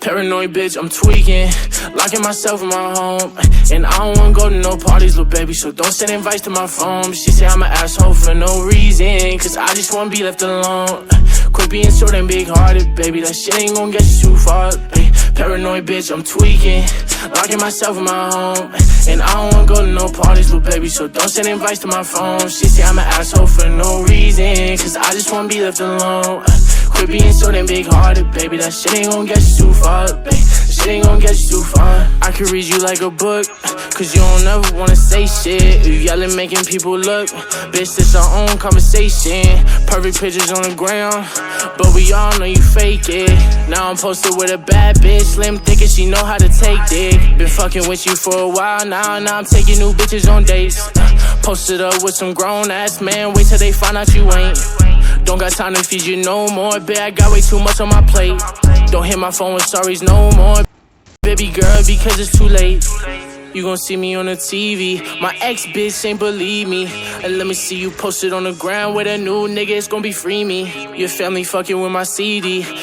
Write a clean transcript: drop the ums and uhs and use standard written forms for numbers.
Paranoid bitch, I'm tweaking, locking myself in my home. And I don't wanna go to no parties, little baby, so don't send invites to my phone. She say I'm an asshole for no reason, cause I just wanna be left alone. Quit being short and big-hearted, baby, that shit ain't gon' get you too far. Paranoid bitch, I'm tweaking, locking myself in my home. And I don't wanna go to no parties, little baby, so don't send invites to my phone. She say I'm an asshole for no reason, cause I just wanna be left alone. Quit being so damn big-hearted, baby, that shit ain't gon' get you too far, baby. That shit ain't gon' get you too far. I could read you like a book, cause you don't ever wanna say shit. You yelling, making people look. Bitch, this our own conversation. Perfect pictures on the ground, but we all know you fake it. Now I'm posted with a bad bitch, slim thick and she know how to take dick. Been fucking with you for a while now I'm taking new bitches on dates. Posted up with some grown-ass man, wait till they find out you ain't. Don't got time to feed you no more, bitch, I got way too much on my plate. Don't hit my phone with sorries no more, baby girl, because it's too late. You gon' see me on the TV, my ex-bitch ain't believe me. And let me see you posted on the ground with a new nigga, it's gon' be free me. Your family fucking with my CD,